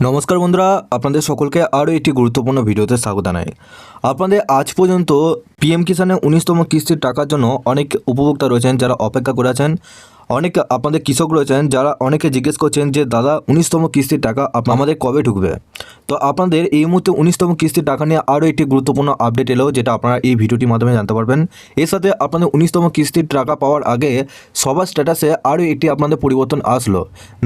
নমস্কার বন্ধুরা, আপনাদের সকলকে আরও একটি গুরুত্বপূর্ণ ভিডিওতে স্বাগত জানাই। আপনাদের আজ পর্যন্ত পিএম কিষানের 19তম কিস্তির টাকার জন্য অনেক উপভোক্তা রয়েছেন যারা অপেক্ষা করে আছেন। অনেক আপনাদের কৃষক রয়েছেন যারা অনেকে জিজ্ঞেস করছেন যে দাদা 19তম কিস্তির টাকা আমাদের কবে ঢুকবে। তো আপনাদের এই মুহূর্তে 19তম কিস্তির টাকা নিয়ে আরও একটি গুরুত্বপূর্ণ আপডেট এলো, যেটা আপনারা এই ভিডিওটির মাধ্যমে জানতে পারবেন। এর সাথে আপনাদের 19তম কিস্তির টাকা পাওয়ার আগে সবার স্ট্যাটাসে আরও একটি আপনাদের পরিবর্তন আসলো।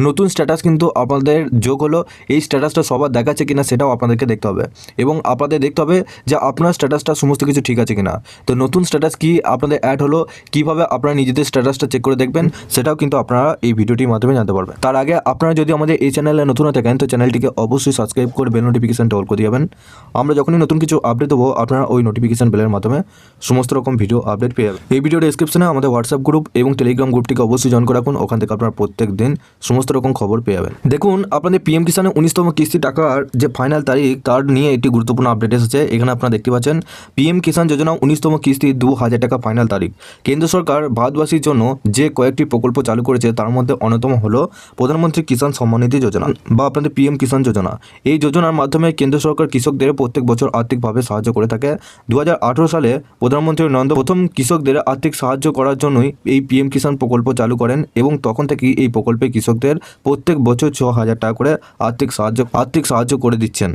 নতুন স্ট্যাটাস কিন্তু আপনাদের যোগ হলো। এই স্ট্যাটাসটা সবার দেখাচ্ছে কিনা সেটাও আপনাদেরকে দেখতে হবে, এবং আপনাদের দেখতে হবে যে আপনার স্ট্যাটাসটা সমস্ত কিছু ঠিক আছে কিনা। তো নতুন স্ট্যাটাস কি আপনাদের অ্যাড হলো, কিভাবে আপনারা নিজেদের স্ট্যাটাসটা চেক করে দেখবেন সেটাও কিন্তু আপনারা এই ভিডিওটির মাধ্যমে জানতে পারবেন। তার আগে আপনারা যদি আমাদের এই চ্যানেলে নতুন হয়ে থাকেন তো চ্যানেলটিকে অবশ্যই সাবস্ক্রাইব করে বেল নোটিফিকেশনটা অল করে দিবেন। আমরা যখনই নতুন কিছু আপডেট দেবো আপনারা ওই নোটিফিকেশন বেলের মাধ্যমে সমস্ত রকম ভিডিও আপডেট পেয়ে যাবেন। এই ভিডিও ডেসক্রিপশনে আমাদের হোয়াটসঅ্যাপ গ্রুপ এবং টেলিগ্রাম গ্রুপটিকে অবশ্যই জয়েন করে রাখুন। ওখান থেকে আপনারা প্রত্যেক দিন সমস্ত রকম খবর পেয়ে যাবেন। দেখুন, আপনাদের পিএম কিষানের 19তম কিস্তি টাকার যে ফাইনাল তারিখ তার নিয়ে একটি গুরুত্বপূর্ণ আপডেট এসেছে। এখানে আপনারা দেখতে পাচ্ছেন পিএম কিষান যোজনা 19তম কিস্তি 2000 টাকা ফাইনাল তারিখ। কেন্দ্র সরকার ভারতবাসীর জন্য যে কয়েকটি প্রকল্প চালু করেছে তার মধ্যে অন্যতম হলো প্রধানমন্ত্রী কিষাণ সম্মান নিধি যোজনা বা আপনাদের পিএম কিষাণ যোজনা। এই যোজনার মাধ্যমে কেন্দ্র সরকার কৃষকদের প্রত্যেক বছর আর্থিকভাবে সাহায্য করে থাকে। 2018 সালে প্রধানমন্ত্রী নরেন্দ্র প্রথম কৃষকদের আর্থিক সাহায্য করার জন্যই এই পিএম কিষাণ প্রকল্প চালু করেন, এবং তখন থেকেই এই প্রকল্পে কৃষকদের প্রত্যেক বছর 6000 টাকা করে আর্থিক সাহায্য করে দিচ্ছেন।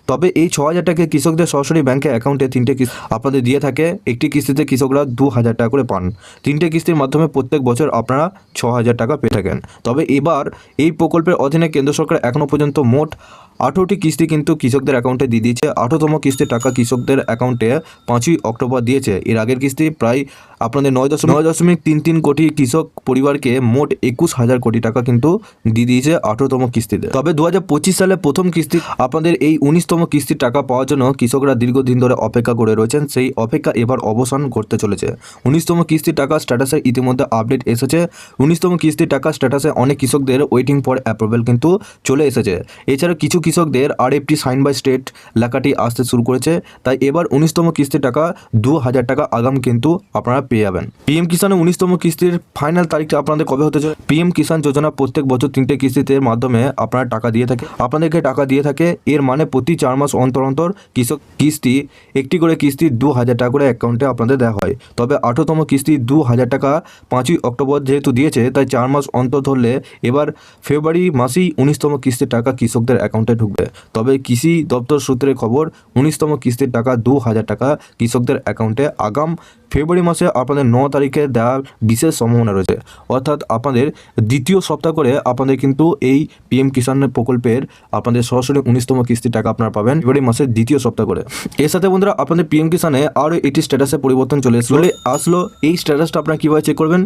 তবে এই 6000 টাকা কৃষকদের সরাসরি ব্যাংকে অ্যাকাউন্টে তিনটে কিস্তি আপনাদের দিয়ে থাকে। একটি কিস্তিতে কৃষকরা 2000 টাকা করে পান। তিনটে কিস্তির মাধ্যমে প্রত্যেক বছর আপনারা 6000 টাকা পেয়ে থাকেন। তবে এবার এই প্রকল্পের অধীনে কেন্দ্র সরকার এখনও পর্যন্ত মোট 18টি কিস্তি কিন্তু কৃষকদের অ্যাকাউন্টে দিয়ে দিয়েছে। 18তম কিস্তির টাকা কৃষকদের অ্যাকাউন্টে 5ই অক্টোবর দিয়েছে। এর আগের কিস্তি প্রায় আপনাদের 9.33 কোটি কৃষক পরিবারকে মোট 21,000 কোটি টাকা কিন্তু দিয়ে দিয়েছে 18তম কিস্তিতে। তবে 2025 সালে প্রথম কিস্তি আপনাদের এই 19তম কিস্তির টাকা পাওয়ার জন্য কৃষকরা দীর্ঘদিন ধরে অপেক্ষা করে রয়েছেন। সেই অপেক্ষা এবার অবসান ঘটতে চলেছে। 19তম কিস্তির টাকা স্ট্যাটাসে ইতিমধ্যে আপডেট এসেছে। 19তম কিস্তির টাকা স্ট্যাটাসে অনেক কৃষকদের ওয়েটিং ফর অ্যাপ্রুভেল কিন্তু চলে এসেছে। এছাড়া কিছু কৃষকদের আরএফটি সাইন বাই স্টেট লেখাটি আসতে শুরু করেছে। তাই এবার 19তম কিস্তির টাকা 2000 টাকা আগাম কিন্তু আপনারা পেয়ে যাবেন। পিএম কিষানের 19তম কিস্তির ফাইনাল তারিখটা আপনাদের কবে হতে চলে? পিএম কিষাণ যোজনা প্রত্যেক বছর 3টে কিস্তিতে মাধ্যমে আপনারা টাকা দিয়ে থাকে, আপনাদেরকে টাকা দিয়ে থাকে। এর মানে প্রতি 4 মাস অন্তর অন্তর কৃষক কিস্তি একটি করে কিস্তি 2000 টাকা করে অ্যাকাউন্টে আপনাদের দেওয়া হয়। তবে 18তম কিস্তি 2000 টাকা 5ই অক্টোবর যেহেতু দিয়েছে, তাই 4 মাস অন্তর ধরলে এবার ফেব্রুয়ারি মাসেই 19তম কিস্তির টাকা কৃষকদের অ্যাকাউন্টে ঢুকবে। তবে কৃষি দপ্তর সূত্রে খবর 19তম কিস্তির টাকা 2000 টাকা কৃষকদের অ্যাকাউন্টে আগাম ফেব্রুয়ারি মাসে আপনাদের 9 তারিখে দেওয়ার বিশেষ সম্ভাবনা রয়েছে। অর্থাৎ আপনাদের দ্বিতীয় সপ্তাহ করে আপনাদের কিন্তু এই পিএম কিষাণ প্রকল্পের আপনাদের সরাসরি 19তম কিস্তির টাকা আপনারা পাবেন ফেব্রুয়ারি মাসের দ্বিতীয় সপ্তাহ করে। এর সাথে বন্ধুরা আপনাদের পিএম কিষাণে আরও একটি স্ট্যাটাসে পরিবর্তন চলে আসলো। এই স্ট্যাটাসটা আপনারা কীভাবে চেক করবেন?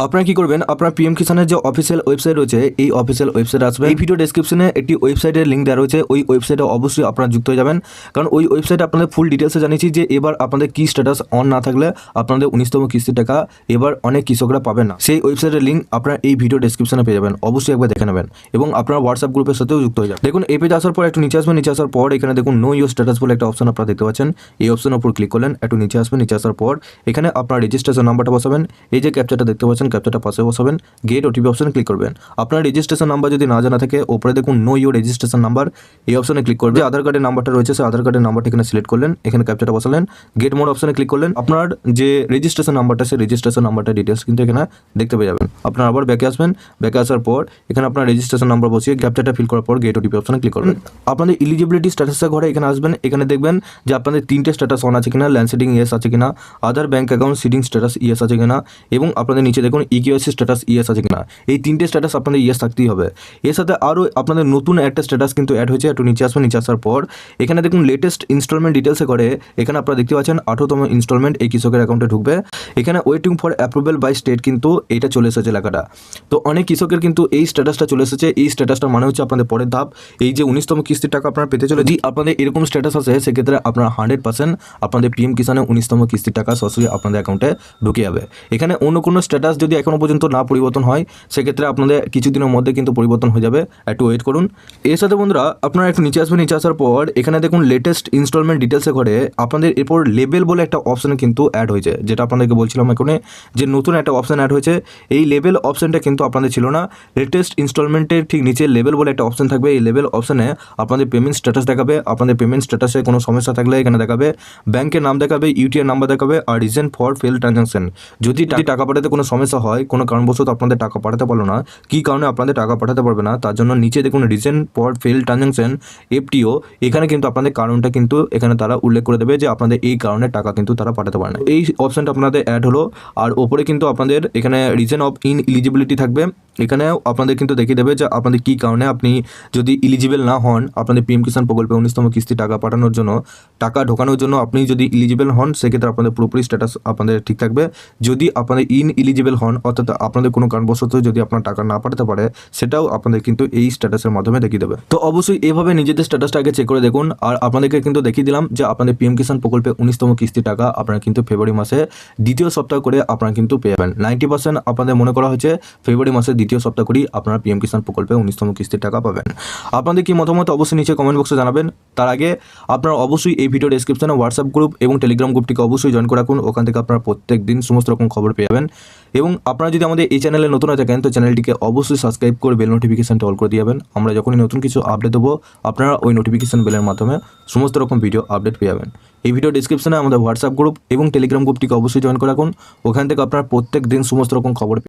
আপনারা কি করবেন, আপনার পিএম কিষানের যে অফিসিয়াল ওয়েবসাইট রয়েছে এই অফিসিয়াল ওয়েবসাইট আসবে। এই ভিডিও ডেসক্রিপশনে একটি ওয়েবসাইটের লিঙ্ক দেওয়া রয়েছে। ওই ওয়েবসাইটে অবশ্যই আপনারা যুক্ত হয়ে যাবেন, কারণ ওই ওয়েবসাইটে আপনাদের ফুল ডিটেলসে জানিয়েছি যে এবার আপনাদের কি স্ট্যাটাস অন না থাকলে আপনাদের 19তম কিস্তির টাকা এবার অনেক কৃষকরা পাবেন না। সেই ওয়েবসাইটের লিঙ্ক আপনারা এই ভিডিও ডেসক্রিপশনে পেয়ে যাবেন। অবশ্যই একবার দেখে নেবেন এবং আপনারা হোয়াটসঅ্যাপ গ্রুপের সাথেও যুক্ত হয়ে যাবেন। দেখুন, এই পেজে আসার পর একটু নিচে আসবেন। নিচে আসার পর এখানে দেখুন নো ইউর স্ট্যাটাস বলে একটা অপশন আপনারা দেখতে পাচ্ছেন। এই অপশনের উপর ক্লিক করলেন, একটু নিচে আসবেন। নিচে আসার পর এখানে আপনার রেজিস্ট্রেশন নাম্বারটা বসাবেন। এই যে ক্যাপচাটা দেখতে পাচ্ছেন, ক্যাপচাটা পাশে বসাবেন। গেট ওটিপি অপশনে ক্লিক করবেন। আপনার রেজিস্ট্রেশন নাম্বার যদি না জানা থাকে ওপরে দেখুন নো ইউর রেজিস্ট্রেশন নাম্বার, এই অপশনে ক্লিক করবেন। আধার কার্ডের নাম্বারটা রয়েছে সেই আধার কার্ডের নাম্বারটা এখানে সিলেক্ট করলেন, এখানে ক্যাপচাটা বসালেন। গেট মোড অপশনে ক্লিক করলেন। আপনার যে রেজিস্ট্রেশন নাম্বারটা সেই রেজিস্ট্রেশন নাম্বারটা ডিটেলস কিন্তু এখানে দেখতে পেয়ে যাবেন। আপনার আবার ব্যাকে আসবেন। ব্যাকে আসার পর এখানে আপনার রেজিস্ট্রেশন নাম্বার বসিয়ে ক্যাপচাটা ফিল করার পর গেট ওটিপি অপশনে ক্লিক করবেন। আপনাদের ইলিজিবিলিটি স্ট্যাটাসের ঘরে এখানে আসবেন। এখানে দেখবেন যে আপনাদের 3টে স্ট্যাটাস অন আছে কিনা, ল্যান্ড সিডিং ইয়েস আছে কিনা, Aadhaar bank account seeding status yes আছে কিনা, এবং আপনাদের নিচে দেখুন ইকিউআইসি স্ট্যাটাস ইয়েস আছে কিনা। এই 3টে স্ট্যাটাস আপনাদের ইয়েস থাকতেই হবে। এর সাথে আরও আপনাদের নতুন একটা স্ট্যাটাস কিন্তু অ্যাড হয়েছে। একটু নিচে আসবেন। নিচে আসার পর এখানে দেখুন লেটেস্ট ইনস্টলমেন্ট ডিটেলসে করে এখানে আপনারা দেখতে পাচ্ছেন 18তম ইনস্টলমেন্ট এই কৃষকের অ্যাকাউন্টে ঢুকবে। এখানে waiting for approval by state কিন্তু এইটা চলে এসেছে লেখাটা। তো অনেক কৃষকের কিন্তু এই স্ট্যাটাসটা চলে এসেছে। এই স্ট্যাটাসটা মানে হচ্ছে আপনাদের পরের ধাপ। এই যে 19তম কিস্তির টাকা আপনারা পেতে চলে, যদি আপনাদের এরকম স্ট্যাটাস আসে সেক্ষেত্রে আপনারা 100% আপনাদের পিএম কিষানের 19তম কিস্তির টাকা সরাসরি আপনাদের অ্যাকাউন্টে ঢুকে যাবে। এখানে অন্য কোনো স্ট্যাটাস যদি যদি এখনও পর্যন্ত না পরিবর্তন হয় সেক্ষেত্রে আপনাদের কিছুদিনের মধ্যে কিন্তু পরিবর্তন হয়ে যাবে, একটু ওয়েট করুন। এর সাথে বন্ধুরা আপনারা একটু নিচে আসবেন, নিচে আসার পর এখানে দেখুন লেটেস্ট ইনস্টলমেন্ট ডিটেলসে ঘরে আপনাদের এরপর লেবেল বলে একটা অপশন কিন্তু অ্যাড হয়েছে, যেটা আপনাদেরকে বলছিলাম এখানে যে নতুন একটা অপশন অ্যাড হয়েছে। এই লেবেল অপশনটা কিন্তু আপনাদের ছিল না। লেটেস্ট ইনস্টলমেন্টের ঠিক নিচে লেবেল বলে একটা অপশন থাকবে, এই লেবেল অপশনে আপনাদের পেমেন্ট স্ট্যাটাস দেখাবে, আপনাদের পেমেন্ট স্ট্যাটাসে কোনো সমস্যা থাকলে এখানে দেখাবে, ব্যাংকের নাম দেখাবে, ইউটিআই নাম্বার দেখাবে, আর রিজন ফর ফেল ট্রানজাকশন। যদি টাকা পাঠাতে কোনো সমস্যা হয়, কোনো কারণবশত আপনাদের টাকা পাঠাতে পারলো না, কী কারণে আপনাদের টাকা পাঠাতে পারবে না তার জন্য নিচে দেখুন reason for fail transaction FTO, এখানে কিন্তু আপনাদের কারণটা কিন্তু এখানে তারা উল্লেখ করে দেবে যে আপনাদের এই কারণে টাকা কিন্তু তারা পাঠাতে পারে না। এই অপশনটা আপনাদের অ্যাড হলো। আর ওপরে কিন্তু আপনাদের এখানে রিজন অফ ইনএলিজিবিলিটি থাকবে, এখানেও আপনাদের কিন্তু দেখিয়ে দেবে যে আপনাদের কী কারণে আপনি যদি ইলিজিবল না হন আপনাদের পিএম কিষাণ প্রকল্পে 19তম কিস্তি টাকা পাঠানোর জন্য, টাকা ঢোকানোর জন্য আপনি যদি ইলিজিবল হন সেক্ষেত্রে আপনাদের পুরোপুরি স্ট্যাটাস আপনাদের ঠিক থাকবে। যদি আপনাদের ইনএলিজিবল হন অর্থাৎ আপনাদের কোনো কারণবশত যদি আপনার টাকা না পাঠাতে পারে সেটাও আপনাদের কিন্তু এই স্ট্যাটাসের মাধ্যমে দেখিয়ে দেবে। তো অবশ্যই এভাবে নিজেদের স্ট্যাটাসটা আগে চেক করে দেখুন। আর আপনাদেরকে কিন্তু দেখিয়ে দিলাম যে আপনাদের পিএম কিষাণ প্রকল্পে 19তম কিস্তি টাকা আপনারা কিন্তু ফেব্রুয়ারি মাসে দ্বিতীয় সপ্তাহ করে আপনারা কিন্তু পেয়ে যাবেন। 90% আপনাদের মনে করা হয়েছে ফেব্রুয়ারি মাসের দ্বিতীয় সপ্তাহ করেই আপনারা পিএম কিষাণ প্রকল্পে 19তম কিস্তির টাকা পাবেন। আপনাদের কি মতামত অবশ্যই নিচে কমেন্ট বক্সে জানাবেন। তার আগে আপনারা অবশ্যই এই ভিডিও ডেসক্রিপশনে হোয়াটসঅ্যাপ গ্রুপ এবং টেলিগ্রাম গ্রুপটিকে অবশ্যই জয়েন করে রাখুন, ওখান থেকে আপনারা প্রত্যেক দিন সমস্ত রকম খবর পেয়ে যাবেন। এবং আপনারা যদি আমাদের এই চ্যানেলে নতুন হয়ে থাকেন তো চ্যানেলটিকে অবশ্যই সাবস্ক্রাইব করে বেল নোটিফিকেশনটা অল করে দিয়ে যাবেন। আমরা যখনই নতুন কিছু আপডেট দেবো আপনারা ওই নোটিফিকেশন বেলের মাধ্যমে সমস্ত রকম ভিডিও আপডেট পেয়ে যাবেন। এই ভিডিও ডেসক্রিপশনে আমাদের হোয়াটসঅ্যাপ গ্রুপ এবং টেলিগ্রাম গ্রুপটিকে অবশ্যই জয়েন করে রাখুন, ওখান থেকে আপনারা প্রত্যেক দিন সমস্ত রকম খবর